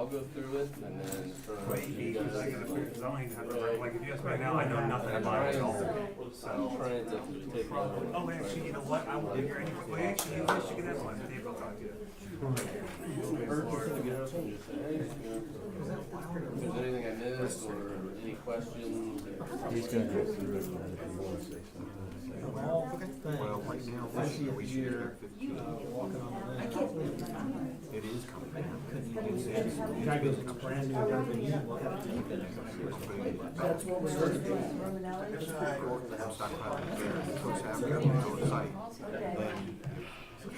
I'll go through it and then turn it over to you guys. I gotta figure zoning, like if you ask me right now, I know nothing about it at all. I'm trying to take it over. Oh, actually, you know what, I will give you any, well, actually, you guys should get that one, Dave, I'll talk to you. Or just to get up and just say, hey, you know, if there's anything I missed or any questions. He's gonna go through it, and if you wanna say something. Well, right now, we should have 15. It is coming down. Guy goes, it's brand new, everything, we'll have to keep it. That's what we're looking for. Go to the house stockpile there, so it's having to go to the site, then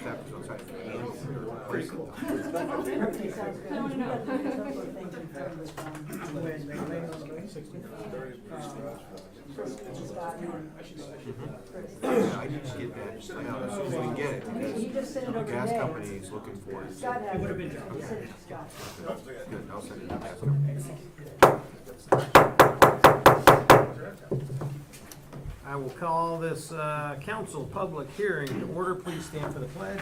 staff goes outside and break it. Okay, sounds good. We got to do some sort of thing confirm this one. Where's the Yeah, I need to get that, as soon as we can get it, You just sent it because over the gas today. company is looking for it. Scott has it. He sent it to Scott. Good, I'll send it to the gas company. I will call this council public hearing to order. Please stand for the pledge.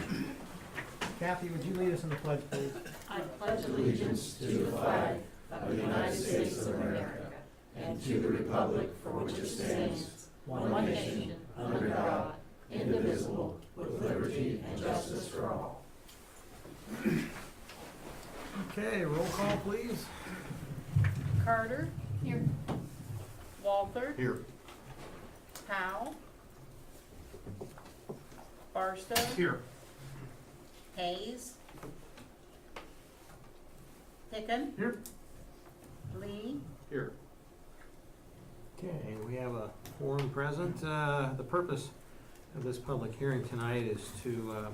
Kathy, would you lead us in the pledge, please? I pledge allegiance to the flag of the United States of America and to the republic for which it stands, one nation, under God, indivisible, with liberty and justice for all. Okay, roll call, please. Carter. Here. Walter. Here. Powell. Barstow. Here. Hayes. Picken. Here. Lee. Here. Okay, we have a forum present. The purpose of this public hearing tonight is to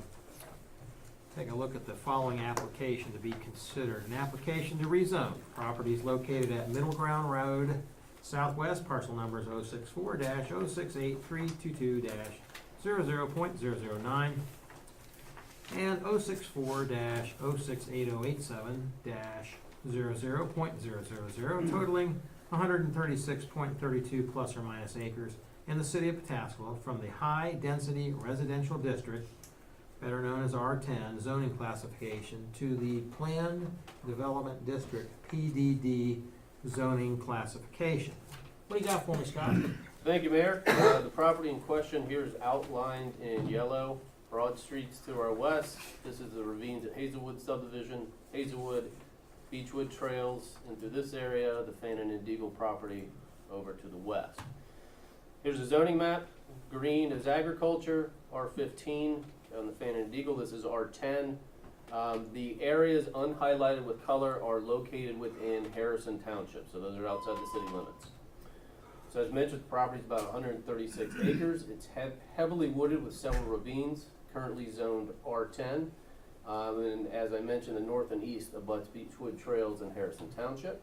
take a look at the following application to be considered. An application to rezone properties located at Middle Ground Road Southwest, parcel numbers 064-06832-00.009 and 064-06887-00.000, totaling 136.32 plus or minus acres in the city of Pataskala from the High Density Residential District, better known as R10 zoning classification, to the Planned Development District PDD zoning classification. What do you got for me, Scott? Thank you, Mayor. The property in question here is outlined in yellow. Broad streets to our west. This is the Ravines at Hazelwood subdivision. Hazelwood, Beechwood trails into this area, the Fannin and Deagle property over to the west. Here's a zoning map. Green is agriculture, R15. On the Fannin and Deagle, this is R10. The areas unhighlighted with color are located within Harrison Township, so those are outside the city limits. So as mentioned, the property is about 136 acres. It's heavily wooded with several ravines, currently zoned R10. And as I mentioned, the north and east abuts Beechwood Trails in Harrison Township.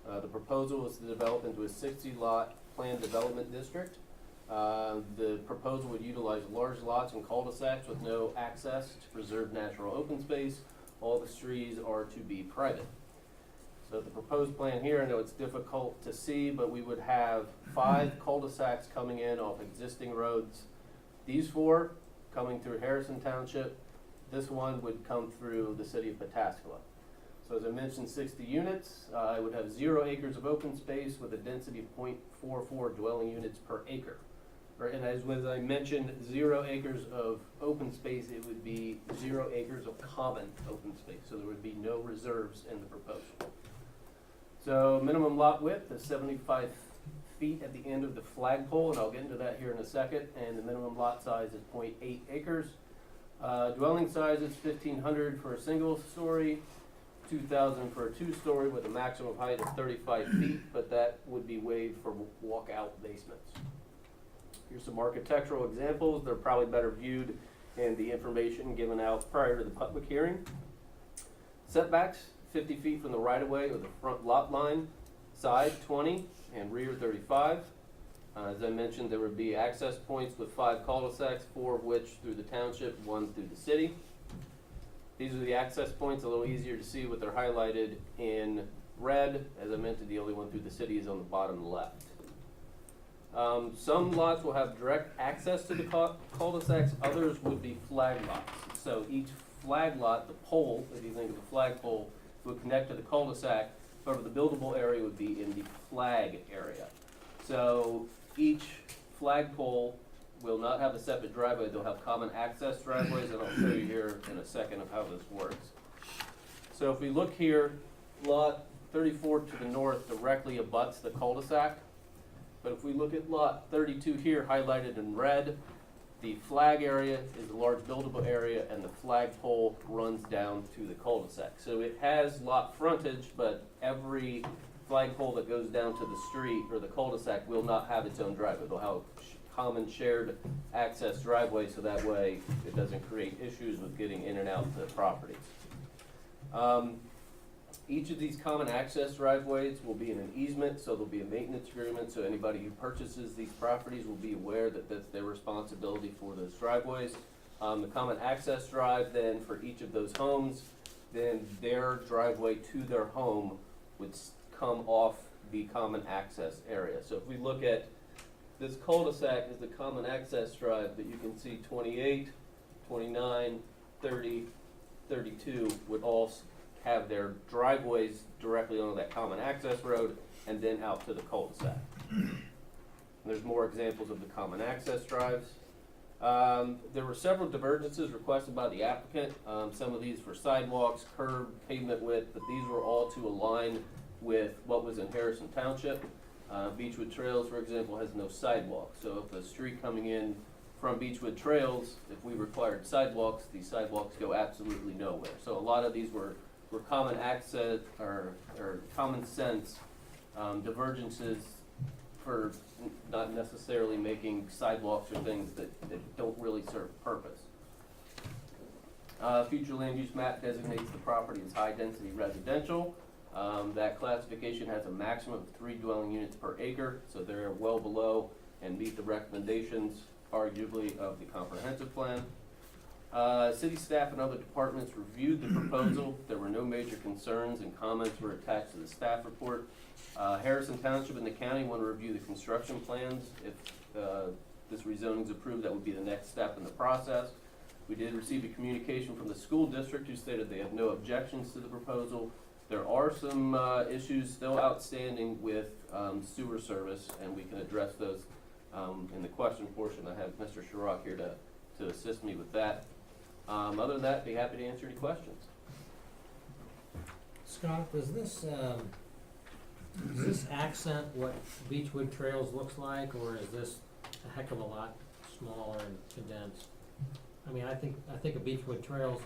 The proposal is to develop into a 60-lot planned development district. The proposal would utilize large lots and cul-de-sacs with no access to preserve natural open space. All the streets are to be private. So the proposed plan here, I know it's difficult to see, but we would have 5 cul-de-sacs coming in off existing roads. These 4 coming through Harrison Township. This one would come through the city of Pataskala. So as I mentioned, 60 units. I would have 0 acres of open space with a density of 0.44 dwelling units per acre. And as I mentioned, 0 acres of open space, it would be 0 acres of common open space. So there would be no reserves in the proposal. So minimum lot width is 75 feet at the end of the flagpole, and I'll get into that here in a second. And the minimum lot size is 0.8 acres. Dwelling size is 1,500 for a single story, 2,000 for a 2-story with a maximum height of 35 feet, but that would be waived for walkout basements. Here's some architectural examples. They're probably better viewed in the information given out prior to the public hearing. Setbacks, 50 feet from the right-of-way or the front lot line, side 20 and rear 35. As I mentioned, there would be access points with 5 cul-de-sacs, 4 of which through the township, 1 through the city. These are the access points, a little easier to see what they're highlighted in red. As I mentioned, the only one through the city is on the bottom left. Some lots will have direct access to the cul-de-sacs, others would be flag lots. So each flag lot, the pole, if you think of a flagpole, would connect to the cul-de-sac. However, the buildable area would be in the flag area. So each flagpole will not have a separate driveway, they'll have common access driveways, and I'll show you here in a second of how this works. So if we look here, lot 34 to the north directly abuts the cul-de-sac. But if we look at lot 32 here highlighted in red, the flag area is a large buildable area and the flagpole runs down to the cul-de-sac. So it has lot frontage, but every flagpole that goes down to the street or the cul-de-sac will not have its own driveway. They'll have a common shared access driveway, so that way it doesn't create issues with getting in and out to the properties. Each of these common access driveways will be in an easement, so there'll be a maintenance agreement, so anybody who purchases these properties will be aware that that's their responsibility for those driveways. The common access drive then for each of those homes, then their driveway to their home would come off the common access area. So if we look at this cul-de-sac is the common access drive, but you can see 28, 29, 30, 32 would all have their driveways directly onto that common access road and then out to the cul-de-sac. There's more examples of the common access drives. There were several divergences requested by the applicant. Some of these for sidewalks, curb, pavement width, but these were all to align with what was in Harrison Township. Beechwood Trails, for example, has no sidewalk. So if a street coming in from Beechwood Trails, if we required sidewalks, these sidewalks go absolutely nowhere. So a lot of these were common access or common sense divergences for not necessarily making sidewalks or things that don't really serve a purpose. Future land use map designates the property as high density residential. That classification has a maximum of 3 dwelling units per acre, so they're well below and meet the recommendations, arguably, of the comprehensive plan. City staff and other departments reviewed the proposal. There were no major concerns, and comments were attached to the staff report. Harrison Township and the county want to review the construction plans. If this rezoning is approved, that would be the next step in the process. We did receive a communication from the school district who stated they have no objections to the proposal. There are some issues still outstanding with sewer service, and we can address those in the question portion. I have Mr. Sharrock here to assist me with that. Other than that, be happy to answer any questions. Scott, does this accent what Beechwood Trails looks like, or is this a heck of a lot smaller and condensed? I mean, I think of Beechwood Trails,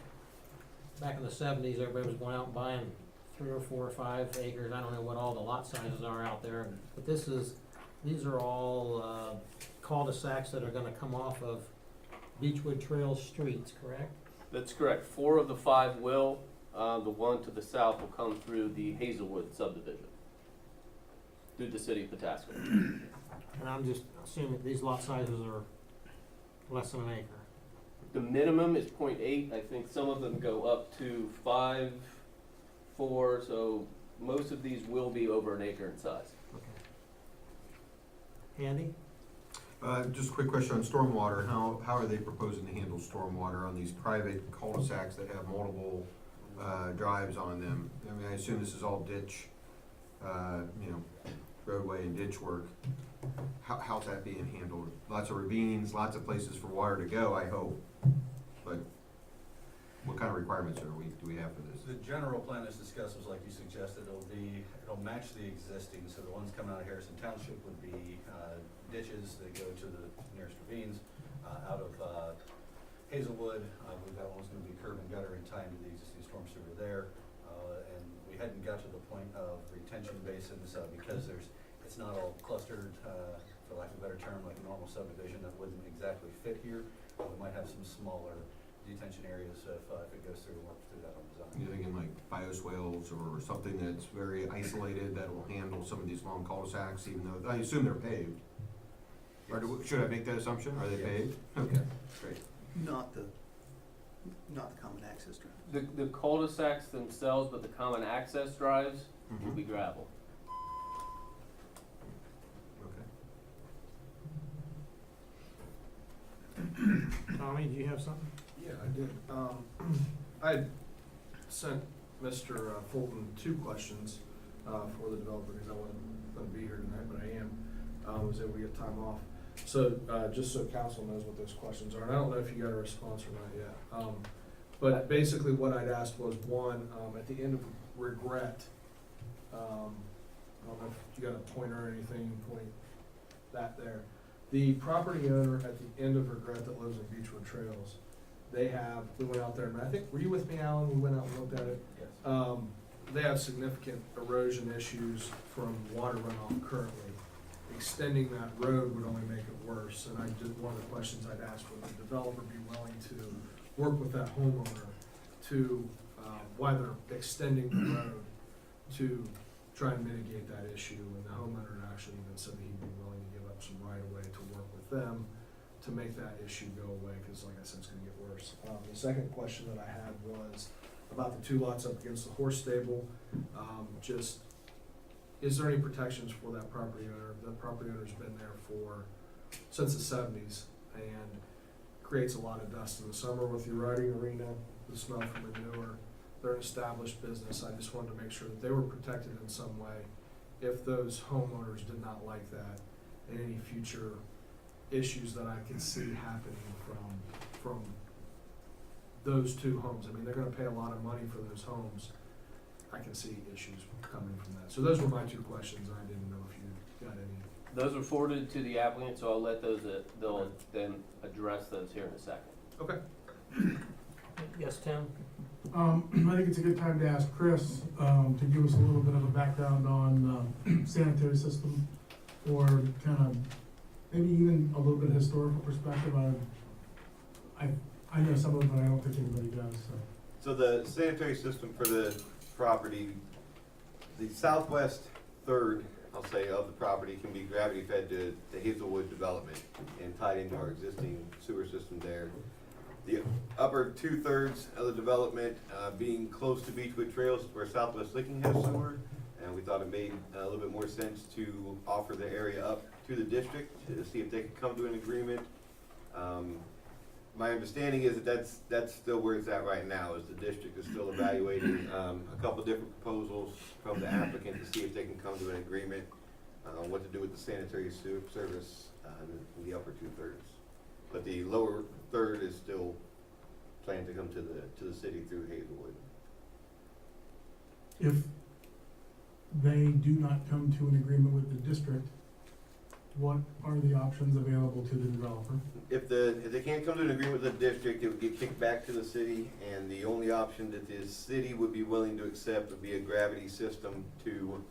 back in the 70s, everybody was going out and buying 3 or 4 or 5 acres. I don't know what all the lot sizes are out there, but these are all cul-de-sacs that are gonna come off of Beechwood Trails streets, correct? That's correct. 4 of the 5 will. The one to the south will come through the Hazelwood subdivision, through the city of Pataskla. And I'm just assuming these lot sizes are less than an acre. The minimum is 0.8. I think some of them go up to 5, 4, so most of these will be over an acre in size. Okay. Andy? Just a quick question on stormwater. How are they proposing to handle stormwater on these private cul-de-sacs that have multiple drives on them? I mean, I assume this is all ditch, roadway and ditch work. How's that being handled? Lots of ravines, lots of places for water to go, I hope. But what kind of requirements do we have for this? The general plan as discussed was like you suggested, it'll match the existing, so the ones coming out of Harrison Township would be ditches that go to the nearest ravines. Out of Hazelwood, we've got one's gonna be curb and gutter and tie into the existing storm sewer there. And we hadn't got to the point of retention basins, because it's not all clustered, for lack of a better term, like a normal subdivision that wouldn't exactly fit here. We might have some smaller detention areas if it goes through and works through that on design. You're thinking like bioswales or something that's very isolated that will handle some of these long cul-de-sacs, even though, I assume they're paved. Or should I make that assumption? Are they paved? Okay, great. Not the common access drive. The cul-de-sacs themselves, but the common access drives will be gravel. Okay. Tommy, do you have something? Yeah, I did. I had sent Mr. Fulton 2 questions for the developer, because I wasn't going to be here tonight, but I am. Was able to get time off. So just so council knows what those questions are, and I don't know if you got a response or not yet. But basically what I'd asked was, one, at the end of regret, I don't know if you got a pointer or anything, point that there. The property owner at the end of regret that lives in Beechwood Trails, we went out there, and I think, were you with me, Alan? We went out and looked at it. Yes. They have significant erosion issues from water runoff currently. Extending that road would only make it worse, and one of the questions I'd asked, would the developer be willing to work with that homeowner to, while they're extending the road, to try and mitigate that issue, and the homeowner actually even said that he'd be willing to give up some right of way to work with them to make that issue go away, because like I said, it's gonna get worse. The second question that I had was about the 2 lots up against the horse stable. Is there any protections for that property owner? The property owner's been there since the 70s, and creates a lot of dust in the summer with your riding arena, the smell from manure. They're an established business. I just wanted to make sure that they were protected in some way if those homeowners did not like that, and any future issues that I could see happening from those 2 homes. I mean, they're gonna pay a lot of money for those homes. I can see issues coming from that. So those were my 2 questions. I didn't know if you got any. Those were forwarded to the applicant, so I'll let those, they'll then address those here in a second. Okay. Yes, Tim? I think it's a good time to ask Chris to give us a little bit of a background on sanitary system, or kind of maybe even a little bit of historical perspective. I know some of it, but I don't think anybody does. So the sanitary system for the property, the southwest third, I'll say, of the property can be gravity fed to the Hazelwood development and tied into our existing sewer system there. The upper 2/3 of the development being close to Beechwood Trails where Southwest Licking has sewer, and we thought it made a little bit more sense to offer the area up to the district to see if they could come to an agreement. My understanding is that that's still where it's at right now, is the district is still evaluating a couple different proposals from the applicant to see if they can come to an agreement on what to do with the sanitary service in the upper 2/3. But the lower third is still planned to come to the city through Hazelwood. If they do not come to an agreement with the district, what are the options available to the developer? If they can't come to an agreement with the district, it would get kicked back to the city, and the only option that the city would be willing to accept would be a gravity system to,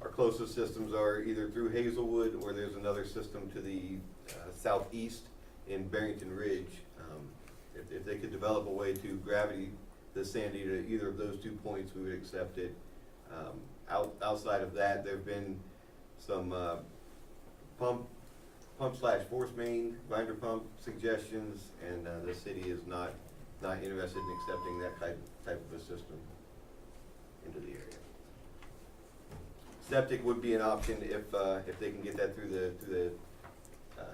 our closest systems are either through Hazelwood, or there's another system to the southeast in Barrington Ridge. If they could develop a way to gravity the sandy to either of those 2 points, we would accept it. Outside of that, there've been some pump/force main grinder pump suggestions, and the city is not interested in accepting that type of a system into the area. Septic would be an option if they can get that through the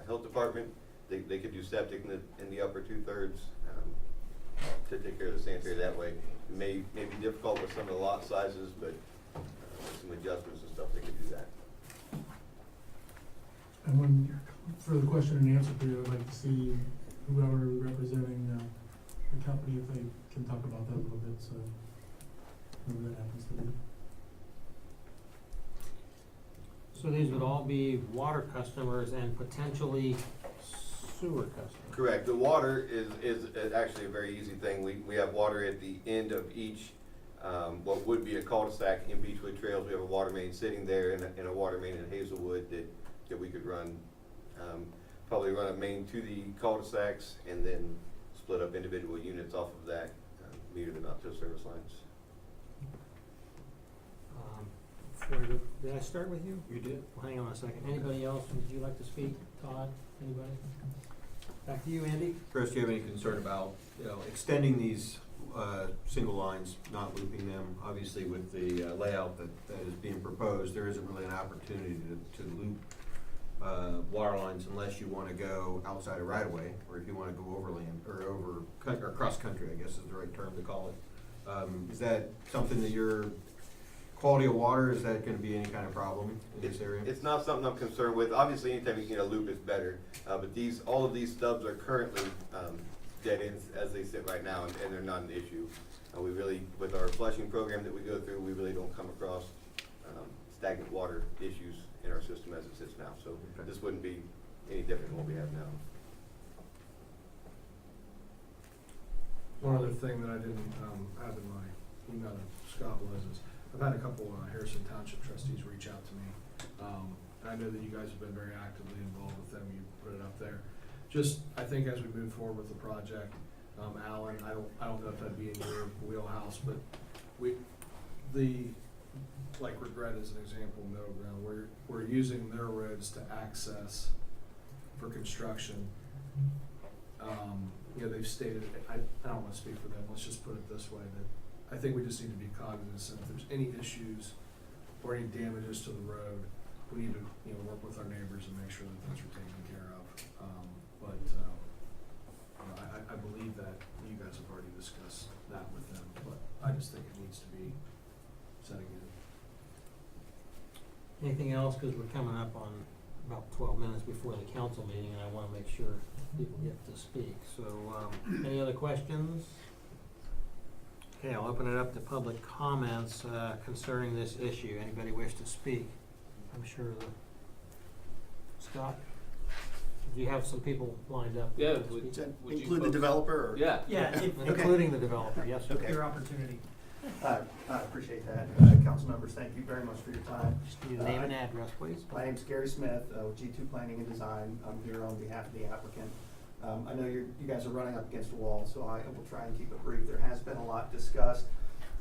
health department. They could do septic in the upper 2/3 to take care of the sanitary that way. It may be difficult with some of the lot sizes, but with some adjustments and stuff, they could do that. And when, for the question and answer period, I'd like to see whoever representing the company, if they can talk about that a little bit, so whoever that happens to be. So these would all be water customers and potentially sewer customers? Correct. The water is actually a very easy thing. We have water at the end of each, what would be a cul-de-sac in Beechwood Trails. We have a water main sitting there, and a water main in Hazelwood that we could run, probably run a main to the cul-de-sacs and then split up individual units off of that, meter them out to the service lines. Did I start with you? You did. Well, hang on a second. Anybody else? Would you like to speak? Todd? Anybody? Back to you, Andy. Chris, do you have any concern about, extending these single lines, not looping them? Obviously, with the layout that is being proposed, there isn't really an opportunity to loop water lines unless you want to go outside of right-of-way, or if you want to go overland, or cross-country, I guess is the right term to call it. Is that something that your quality of water, is that gonna be any kind of problem in this area? It's not something I'm concerned with. Obviously, anytime you get a loop is better, but all of these stubs are currently dead ends as they sit right now, and they're not an issue. We really, with our flushing program that we go through, we really don't come across stagnant water issues in our system as it sits now. So this wouldn't be any different than what we have now. One other thing that I didn't have in my email to Scott was is, I've had a couple Harrison Township trustees reach out to me. I know that you guys have been very actively involved with them, you put it up there. Just, I think as we move forward with the project, Alan, I don't know if that'd be in your wheelhouse, but like Regret as an example, Middle Ground, we're using their roads to access for construction. You know, they've stated, I don't wanna speak for them, let's just put it this way, that I think we just need to be cognizant if there's any issues or any damages to the road, we need to, you know, work with our neighbors and make sure that those are taken care of. I believe that you guys have already discussed that with them, but I just think it needs to be said again. Anything else, because we're coming up on about 12 minutes before the council meeting, and I want to make sure people get to speak. So, any other questions? Okay, I'll open it up to public comments concerning this issue. Anybody wish to speak? I'm sure Scott, do you have some people lined up? Yeah, to speak? Does that Would you include the folks- developer or? Yeah. Yeah, Including the developer, yes, sir. Okay. your opportunity. I appreciate that. Council members, thank you very much for your time. Just need a name and address, please. My name's Gary Smith, with G2 Planning and Design. I'm here on behalf of the applicant. I know you guys are running up against a wall, so I will try and keep it brief. There has been a lot discussed.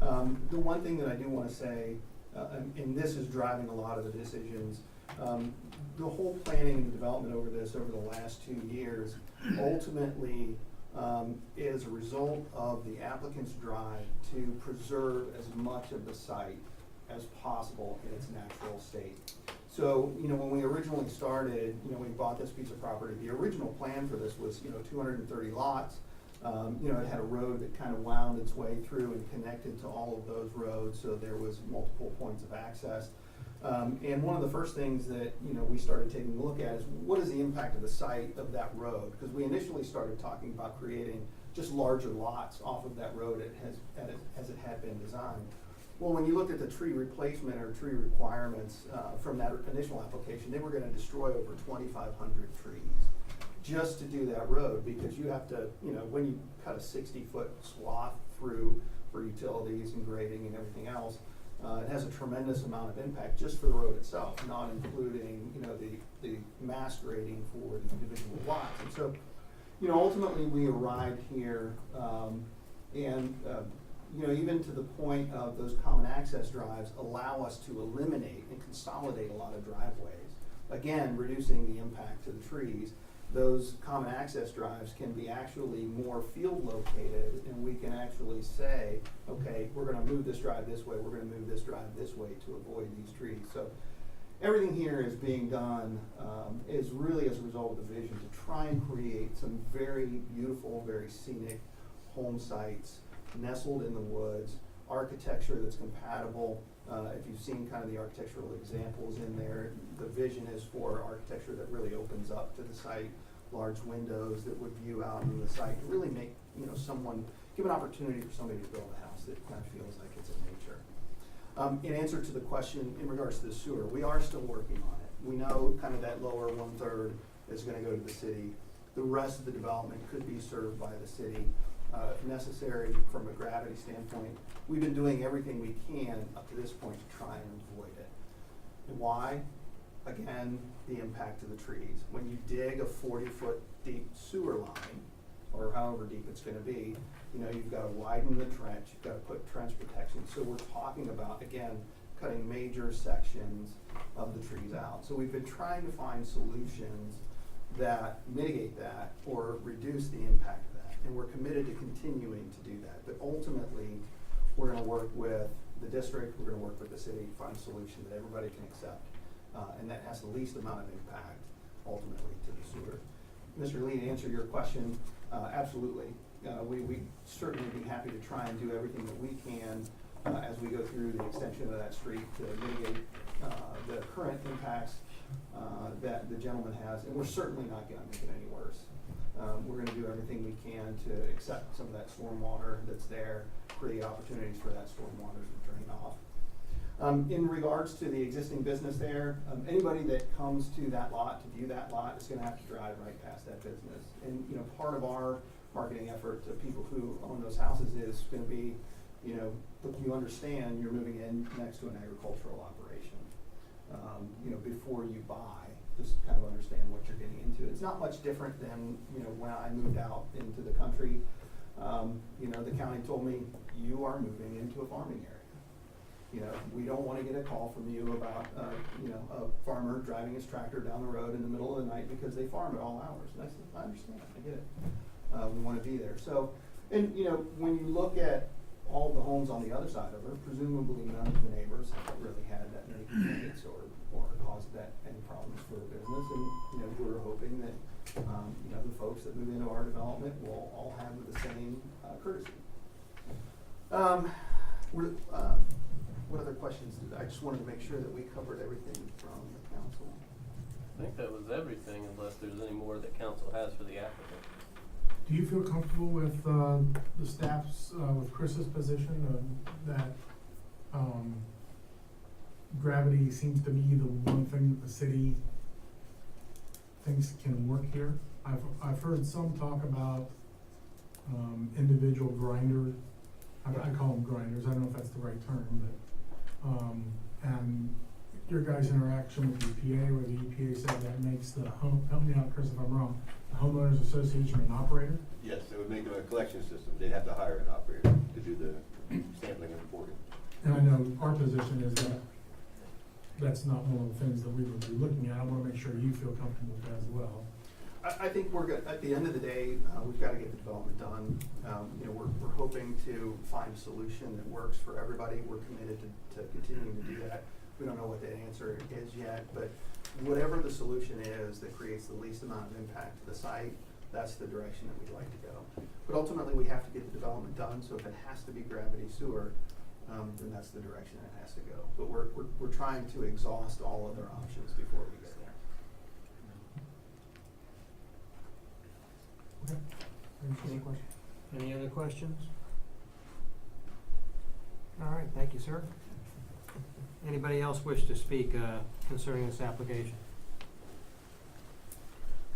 The one thing that I do want to say, and this is driving a lot of the decisions, the whole planning and development over the last 2 years, ultimately is a result of the applicant's drive to preserve as much of the site as possible in its natural state. So, you know, when we originally started, you know, we bought this piece of property, the original plan for this was, 230 lots. It had a road that kind of wound its way through and connected to all of those roads, so there was multiple points of access. And one of the first things that, we started taking a look at is what is the impact of the site of that road? Because we initially started talking about creating just larger lots off of that road as it had been designed. Well, when you looked at the tree replacement or tree requirements from that initial application, they were going to destroy over 2,500 trees just to do that road, because you have to, when you cut a 60-foot swath through for utilities and grading and everything else, it has a tremendous amount of impact just for the road itself, not including, the mass grading for the individual lots. And so, ultimately we arrived here, even to the point of those common access drives allow us to eliminate and consolidate a lot of driveways. Again, reducing the impact to the trees. Those common access drives can be actually more field located, and we can actually say, okay, we're gonna move this drive this way, we're gonna move this drive this way to avoid these trees. So everything here is being done, is really as a result of the vision to try and create some very beautiful, very scenic home sites nestled in the woods, architecture that's compatible. If you've seen kind of the architectural examples in there, the vision is for architecture that really opens up to the site, large windows that would view out into the site, to really make, give an opportunity for somebody to build a house that kind of feels like it's in nature. In answer to the question in regards to the sewer, we are still working on it. We know kind of that lower 1/3 is gonna go to the city. The rest of the development could be served by the city. If necessary, from a gravity standpoint, we've been doing everything we can up to this point to try and avoid it. And why? Again, the impact of the trees. When you dig a 40-foot deep sewer line, or however deep it's gonna be, you've gotta widen the trench, you've gotta put trench protection. So we're talking about, again, cutting major sections of the trees out. So we've been trying to find solutions that mitigate that or reduce the impact of that. And we're committed to continuing to do that. But ultimately, we're gonna work with the district, we're gonna work with the city to find a solution that everybody can accept, and that has the least amount of impact ultimately to the sewer. Mr. Lee, to answer your question, absolutely. we certainly be happy to try and do everything that we can as we go through the extension of that street to mitigate the current impacts that the gentleman has, and we're certainly not gonna make it any worse. We're gonna do everything we can to accept some of that storm water that's there, create opportunities for that storm water to drain off. In regards to the existing business there, anybody that comes to that lot, to view that lot, is gonna have to drive right past that business. And, you know, part of our marketing effort to people who own those houses is gonna be, you know, look, you understand you're moving in next to an agricultural operation. You know, before you buy, just kind of understand what you're getting into. It's not much different than, you know, when I moved out into the country. You know, the county told me, you are moving into a farming area. You know, we don't want to get a call from you about, you know, a farmer driving his tractor down the road in the middle of the night because they farm at all hours. And I said, I understand, I get it. We want to be there. So, and you know, when you look at all the homes on the other side of her, presumably none of the neighbors have really had that many complaints or caused that any problems for a business. And, you know, we're hoping that, you know, the folks that move into our development will all have the same courtesy. What other questions? I just wanted to make sure that we covered everything from the council. I think that was everything, unless there's any more that council has for the applicant. Do you feel comfortable with the staff's, with Chris's position that gravity seems to be the one thing that the city thinks can work here? I've heard some talk about individual grinders. I call them grinders. I don't know if that's the right term, but and your guys' interaction with the EPA, where the EPA said that makes the help me out, Chris, if I'm wrong, the homeowners association an operator. Yes, it would make them a collection system. They'd have to hire an operator to do the sampling and reporting. And I know our position is that that's not one of the things that we would be looking at. I want to make sure you feel comfortable with that as well. I think we're good. At the end of the day, we've got to get the development done. You know, we're hoping to find a solution that works for everybody. We're committed to continuing to do that. We don't know what that answer is yet, but whatever the solution is that creates the least amount of impact to the site, that's the direction that we'd like to go. But ultimately, we have to get the development done. So if it has to be gravity sewer, then that's the direction it has to go. But we're trying to exhaust all other options before we get there. Okay. Any other questions? All right, thank you, sir. Anybody else wish to speak concerning this application?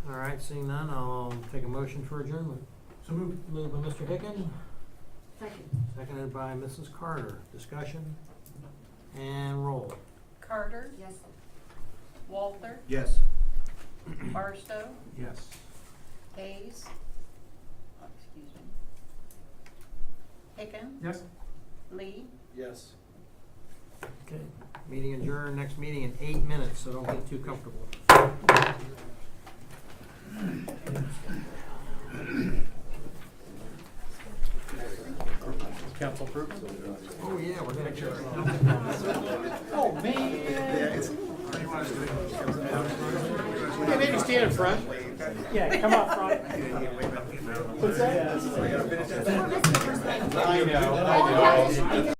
All right, seeing none, I'll take a motion for adjournment. So moved. Moved by Mr. Hicken, Second. seconded by Mrs. Carter. Discussion and roll. Carter, Yes. Walter, Yes. Barstow, Yes. Hayes, excuse me, Hicken, Yes. Lee, Yes. Okay, meeting adjourned. Next meeting in 8 minutes, so don't get too comfortable. Council approved? Oh, yeah, we're gonna check. Oh, man. Yeah, maybe stand in front. Yeah, come up front. What's that? I know.